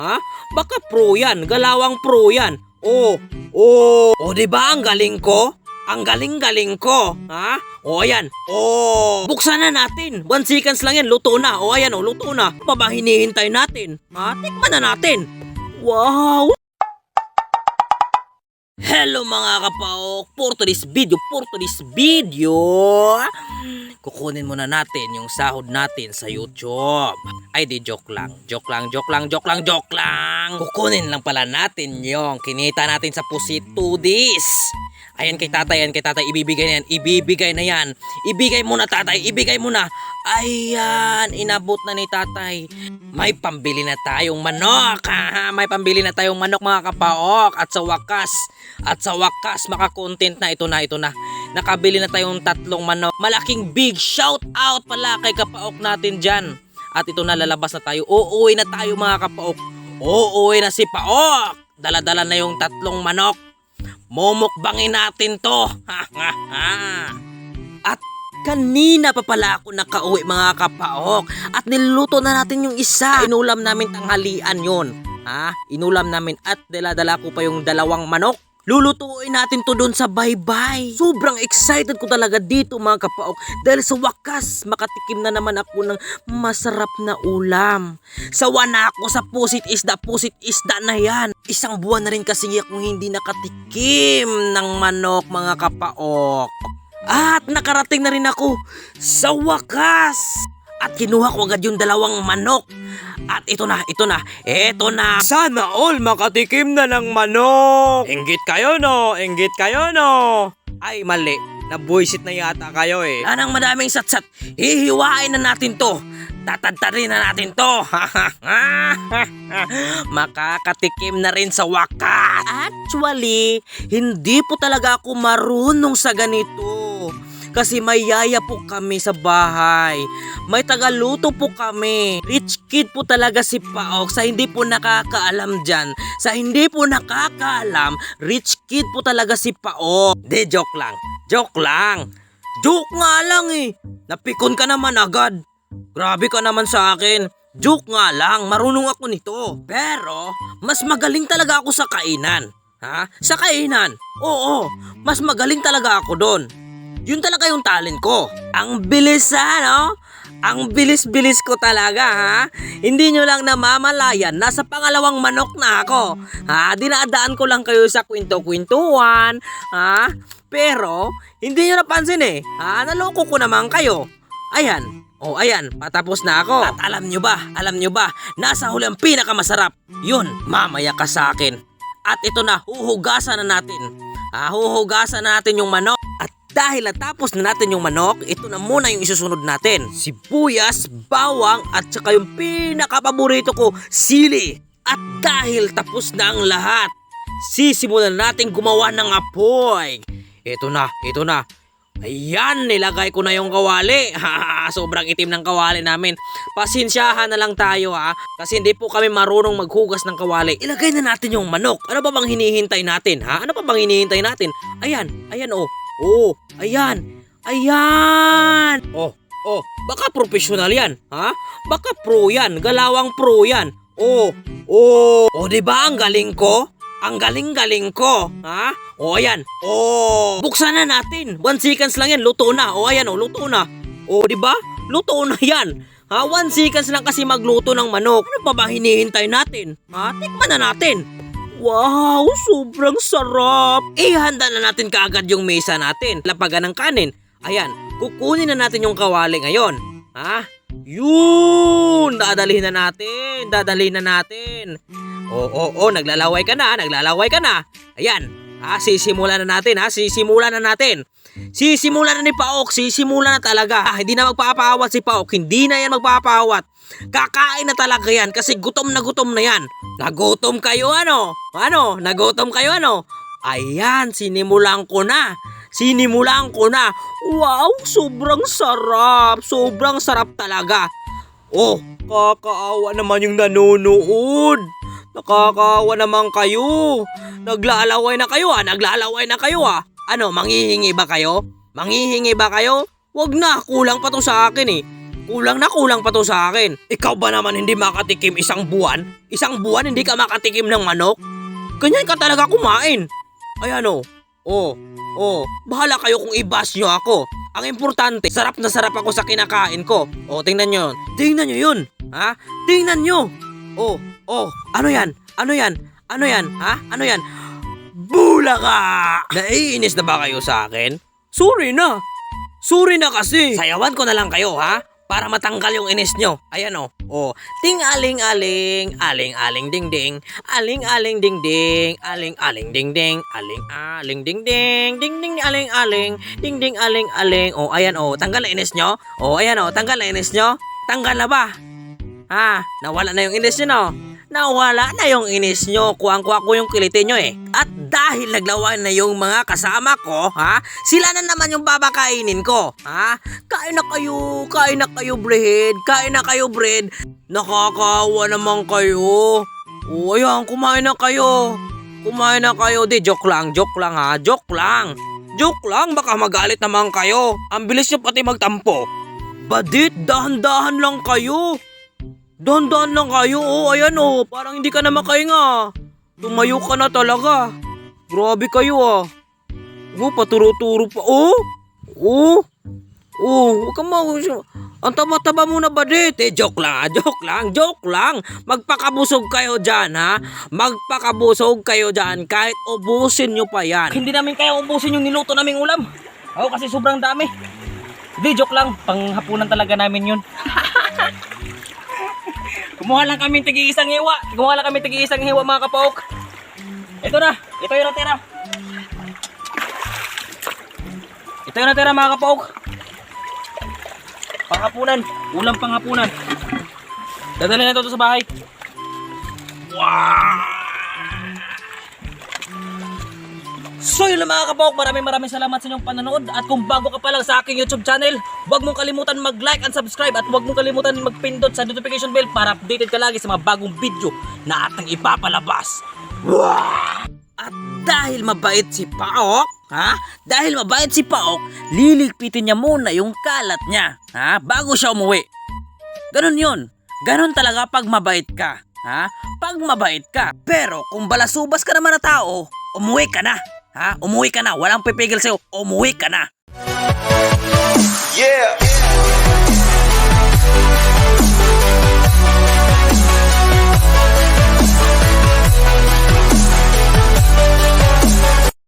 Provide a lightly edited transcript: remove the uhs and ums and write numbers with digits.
Ha? Baka pro yan, galawang pro yan. O, di ba ang galing ko? Ang galing-galing ko. Ha? O, ayan. O, buksan na natin. 1 seconds lang yan, luto na. O, ayan, luto na. Pa ba hinihintay natin? Ha? Tikman na natin. Wow! Hello mga kapaok, for today's video, kukunin muna natin yung sahod natin sa YouTube. Ay di, joke lang. Kukunin lang pala natin yung kinita natin sa Pusit 2 days. Ayan kay tatay, ibibigay na yan. Ibigay mo na tatay, ibigay mo na. Ayan, inabot na ni tatay. May pambili na tayong manok. May pambili na tayong manok mga kapaok. At sa wakas, makakontent na ito na. Nakabili na tayong 3 manok. Malaking big shout out pala kay kapaok natin dyan. At ito na, lalabas na tayo. Uuwi na tayo mga kapaok. Uuwi na si Paok. Dala-dala na yung 3 manok. Momukbangin natin to. At kanina pa pala ako nakauwi mga kapaok. At niluto na natin yung isa. Inulam namin tanghalian yun. Inulam namin at dala-dala ko pa yung 2 manok. Lulutuin natin to doon sa baybay. Sobrang excited ko talaga dito mga kapaok. Dahil sa wakas, makatikim na naman ako ng masarap na ulam. Sawa na ako sa pusit isda na yan. 1 buwan na rin kasi akong hindi nakatikim ng manok mga kapaok. At nakarating na rin ako sa wakas. At kinuha ko agad yung 2 manok. At ito na. Sana all makatikim na ng manok. Inggit kayo no. Ay mali, nabuisit na yata kayo eh. Anang madaming satsat, hihiwain na natin to. Tatadtarin na natin to. Makakatikim na rin sa wakas. Actually, hindi po talaga ako marunong sa ganito. Kasi may yaya po kami sa bahay. May tagaluto po kami. Rich kid po talaga si Paok. Sa hindi po nakakaalam dyan. Sa hindi po nakakaalam, rich kid po talaga si Paok. De, joke lang. Joke nga lang eh. Napikon ka naman agad. Grabe ka naman sa akin. Joke nga lang, marunong ako nito. Pero, mas magaling talaga ako sa kainan. Sa kainan. Oo, mas magaling talaga ako doon. Yun talaga yung talent ko. Ang bilis Ang bilis-bilis ko talaga Hindi nyo lang namamalayan, nasa 2 manok na ako. Dinadaan ko lang kayo sa kwento-kwentuhan. Pero, hindi nyo napansin eh. Naloko ko naman kayo. Ayan. Ayan, patapos na ako. At alam nyo ba, nasa huli ang pinakamasarap. Yun, mamaya ka sa akin. At ito na, huhugasan na natin. Huhugasan na natin yung manok. At dahil natapos na natin yung manok, ito na muna yung isusunod natin. Sibuyas, bawang, at saka yung pinakapaborito ko, sili. At dahil tapos na ang lahat, sisimulan natin gumawa ng apoy. Ito na. Ayan, nilagay ko na yung kawali. Sobrang itim ng kawali namin. Pasensyahan na lang tayo kasi hindi po kami marunong maghugas ng kawali. Ilagay na natin yung manok. Ano pa bang hinihintay natin? Ayan, ayan. Baka professional yan. Baka pro yan, galawang pro yan. Di ba ang galing ko? Ang galing-galing ko. O, ayan. Buksan na natin. 1 seconds lang yan, luto na. O, ayan, luto na. O, di ba? Luto na yan. 1 seconds lang kasi magluto ng manok. Ano pa ba hinihintay natin? Tikman na natin. Wow, sobrang sarap. Ihanda na natin kaagad yung mesa natin. Lapagan ng kanin. Ayan, kukunin na natin yung kawali ngayon. Yun, dadalhin na natin. Naglalaway ka na. Ayan, sisimulan na natin. Sisimulan na ni Paok, sisimulan na talaga. Hindi na magpapawat si Paok, hindi na yan magpapawat. Kakain na talaga yan kasi gutom na yan. Nagutom kayo Nagutom kayo Ayan, sinimulan ko na. Wow, sobrang sarap talaga. Kakaawa naman yung nanonood. Nakakaawa naman kayo. Naglalaway na kayo Ano, manghihingi ba kayo? Wag na, kulang pa to sa akin eh. Kulang na kulang pa to sa akin. Ikaw ba naman hindi makatikim isang buwan? Isang buwan hindi ka makatikim ng manok? Ganyan ka talaga kumain. Ayan o. Bahala kayo kung i-bash nyo ako. Ang importante, sarap na sarap ako sa kinakain ko. O, tingnan nyo yun. Tingnan nyo yun. Ha? Tingnan nyo. Ano yan? Ano yan? Ano yan? Ha? Ano yan? Bulaga! Naiinis na ba kayo sa akin? Sorry na. Sorry na kasi. Sayawan ko na lang kayo, ha? Para matanggal yung inis nyo. Ayan o. Ting-aling-aling, aling-aling ding-ding, aling-aling ding-ding, aling-aling ding-ding, aling-aling ding-ding, ding-ding aling-aling, ding-ding aling-aling. O, ayan o. Tanggal na inis nyo? O, ayan o. Tanggal na inis nyo? Tanggal na ba? Ha? Nawala na yung inis nyo, no? Nawala na yung inis nyo. Kuwang-kuwa ko yung kilitin nyo eh. At dahil naglawan na yung mga kasama ko, ha? Sila na naman yung babakainin ko, ha? Kain na kayo, bread. Kain na kayo, bread. Nakakaawa naman kayo. O, ayan, kumain na kayo. Kumain na kayo. Di, joke lang ha. Joke lang, baka magalit naman kayo. Ang bilis nyo pati magtampo. Badit, dahan-dahan lang kayo. Dahan-dahan lang kayo, ayan parang hindi ka na makahinga. Tumayo ka na talaga. Grabe kayo paturo-turo pa. Huwag kang ang taba-taba mo na ba dito? Joke lang. Magpakabusog kayo dyan, ha? Magpakabusog kayo dyan kahit ubusin nyo pa yan. Hindi namin kaya ubusin yung niluto naming ulam. Kasi sobrang dami. Hindi, joke lang. Panghapunan talaga namin yun. Kumuha lang kami tig-iisang hiwa. Mga kapok. Ito yung natira. Mga kapok. Panghapunan. Ulam panghapunan. Dadalhin na ito sa bahay. Wow! So yun lang mga kapok, maraming salamat sa inyong panonood. At kung bago ka pa lang sa aking YouTube channel, huwag mong kalimutan mag-like and subscribe. At huwag mong kalimutan magpindot sa notification bell para updated ka lagi sa mga bagong video na ating ipapalabas. Wow! At dahil mabait si Paok, liligpitin niya muna yung kalat niya, bago siya umuwi. Ganun yun. Ganun talaga pag mabait ka, Pag mabait ka. Pero kung balasubas ka naman na tao, umuwi ka na. Umuwi ka na. Walang pipigil sa'yo. Umuwi ka na. Yeah!